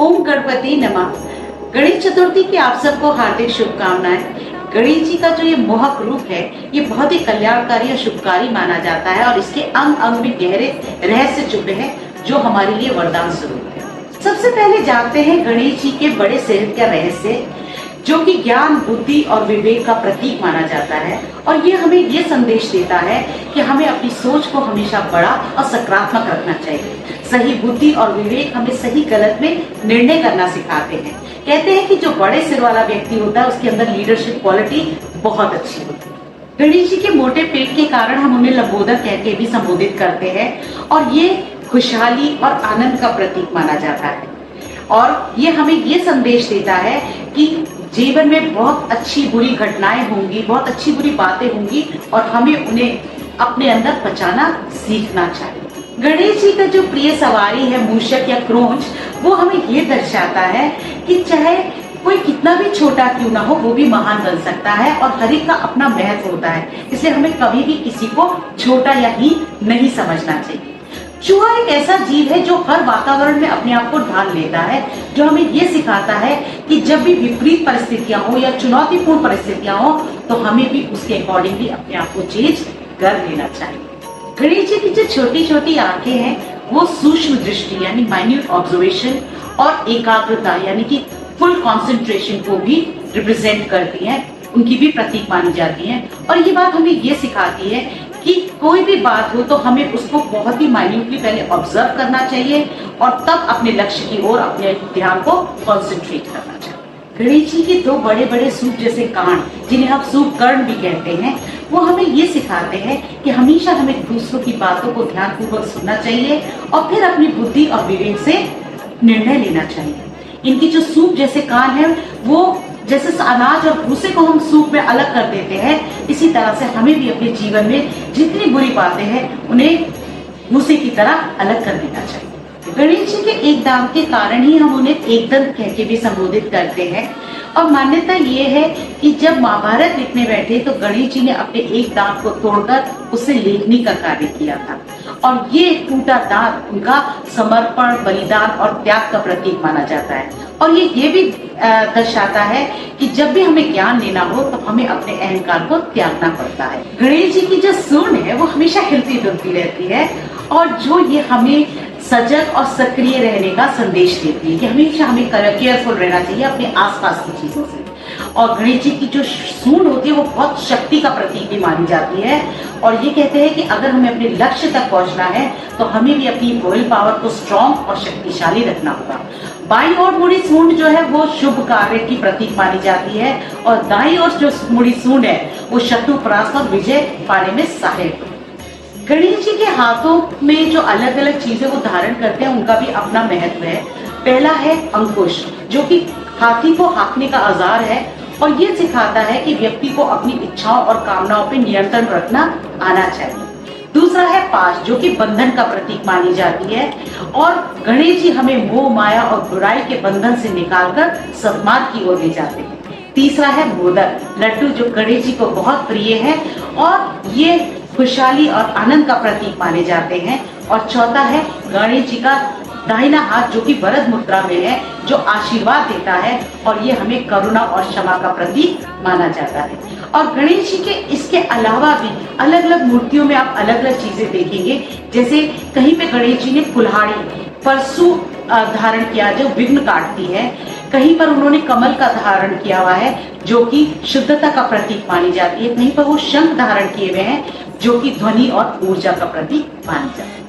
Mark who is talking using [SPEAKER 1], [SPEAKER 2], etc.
[SPEAKER 1] ओम गणपति नमः। गणेश चतुर्थी की आप सबको हार्दिक शुभकामनाएं। गणेश जी का जो ये मोहक रूप है, ये बहुत ही कल्याणकारी और शुभकारी माना जाता है और इसके अंग अंग में गहरे रहस्य छुपे हैं जो हमारे लिए वरदान स्वरूप है। सबसे पहले जानते हैं गणेश जी के बड़े सिर का रहस्य, जो कि ज्ञान, बुद्धि और विवेक का प्रतीक माना जाता है। और ये हमें ये संदेश देता है कि हमें अपनी सोच को हमेशा बड़ा और सकारात्मक रखना चाहिए। सही बुद्धि और विवेक हमें सही गलत में निर्णय करना सिखाते हैं। कहते हैं कि जो बड़े सिर वाला व्यक्ति होता है उसके अंदर लीडरशिप क्वालिटी बहुत अच्छी होती है। गणेश जी के मोटे पेट के कारण हम उन्हें लंबोदर कह के भी संबोधित करते हैं और ये खुशहाली और आनंद का प्रतीक माना जाता है। और ये हमें ये संदेश देता है कि जीवन में बहुत अच्छी बुरी घटनाएं होंगी, बहुत अच्छी बुरी बातें होंगी और हमें उन्हें अपने अंदर बचाना सीखना चाहिए। गणेश जी का जो प्रिय सवारी है मूषक या क्रोंच, वो हमें ये दर्शाता है कि चाहे कोई कितना भी छोटा क्यों ना हो, वो भी महान बन सकता है और हर एक का अपना महत्व होता है। इसलिए हमें कभी भी किसी को छोटा या हीन नहीं समझना चाहिए। चूहा एक ऐसा जीव है जो हर वातावरण में अपने आप को ढाल लेता है, जो हमें ये सिखाता है कि जब भी विपरीत परिस्थितियां हो या चुनौतीपूर्ण परिस्थितियां हो तो हमें भी उसके अकॉर्डिंगली अपने आप को चेंज कर लेना चाहिए। गणेश जी की जो छोटी छोटी आंखें हैं वो सूक्ष्म दृष्टि यानी माइन्यूट ऑब्जर्वेशन और एकाग्रता यानी कि फुल कंसंट्रेशन को भी रिप्रेजेंट करती हैं, उनकी भी प्रतीक मानी जाती हैं। और ये बात हमें ये सिखाती है कि कोई भी बात हो तो हमें उसको बहुत ही माइन्यूटली पहले ऑब्जर्व करना चाहिए और तब अपने लक्ष्य की ओर अपने ध्यान को कंसंट्रेट करना चाहिए। गणेश जी के दो बड़े बड़े सूप जैसे कान, जिन्हें हम सूप कर्ण भी कहते हैं, वो हमें ये सिखाते हैं कि हमेशा हमें दूसरों की बातों को ध्यानपूर्वक सुनना चाहिए और फिर अपनी बुद्धि और विवेक से निर्णय लेना चाहिए। इनकी जो सूप जैसे कान है, वो जैसे अनाज और भूसे को हम सूप में अलग कर देते हैं, इसी तरह से हमें भी अपने जीवन में जितनी बुरी बातें हैं उन्हें भूसे की तरह अलग कर देना चाहिए। गणेश जी के एक दांत के कारण ही हम उन्हें एकदंत कह के भी संबोधित करते हैं और मान्यता ये है कि जब महाभारत लिखने बैठे तो गणेश जी ने अपने एक दांत को तोड़कर उससे लेखनी का कार्य किया था और ये टूटा दांत उनका समर्पण, बलिदान और त्याग का प्रतीक माना जाता है। और ये भी दर्शाता है कि जब भी हमें ज्ञान लेना हो तो हमें अपने अहंकार को त्यागना पड़ता है। गणेश जी की जो सूंड है वो हमेशा हिलती डुलती रहती है और जो ये हमें सजग और सक्रिय रहने का संदेश देती है कि हमेशा हमें केयरफुल रहना चाहिए अपने आसपास की चीजों से। और गणेश जी की जो सूंड होती है वो बहुत शक्ति का प्रतीक भी मानी जाती है और ये कहते हैं कि अगर हमें अपने लक्ष्य तक पहुंचना है तो हमें भी अपनी विल पावर को स्ट्रॉन्ग और शक्तिशाली रखना होगा। बाईं ओर मुड़ी सूंड जो है वो शुभ कार्य की प्रतीक मानी जाती है और दाईं ओर जो मुड़ी सूंड है वो शत्रु परास्त और विजय पाने में सहायक। गणेश जी के हाथों में जो अलग अलग चीजें वो धारण करते हैं उनका भी अपना महत्व है। पहला है अंकुश, जो कि हाथी को हाँकने का औजार है और ये सिखाता है कि व्यक्ति को अपनी इच्छाओं और कामनाओं पर नियंत्रण रखना आना चाहिए। दूसरा है पाश, जो कि बंधन का प्रतीक मानी जाती है और गणेश जी हमें मोह, माया और बुराई के बंधन से निकालकर सद्मार्ग की ओर ले जाते हैं। तीसरा है मोदक, लड्डू, जो गणेश जी को बहुत प्रिय है और ये खुशहाली और आनंद का प्रतीक माने जाते हैं। और चौथा है गणेश जी का दाहिना हाथ, जो कि वरद मुद्रा में है, जो आशीर्वाद देता है और ये हमें करुणा और क्षमा का प्रतीक माना जाता है। और गणेश जी के इसके अलावा भी अलग अलग मूर्तियों में आप अलग अलग चीजें देखेंगे, जैसे कहीं पे गणेश जी ने कुल्हाड़ी, परशु धारण किया जो विघ्न काटती है, कहीं पर उन्होंने कमल का धारण किया हुआ है जो कि शुद्धता का प्रतीक मानी जाती है, कहीं पर वो शंख धारण किए हुए हैं जो कि ध्वनि और ऊर्जा का प्रतीक मानी जाती है।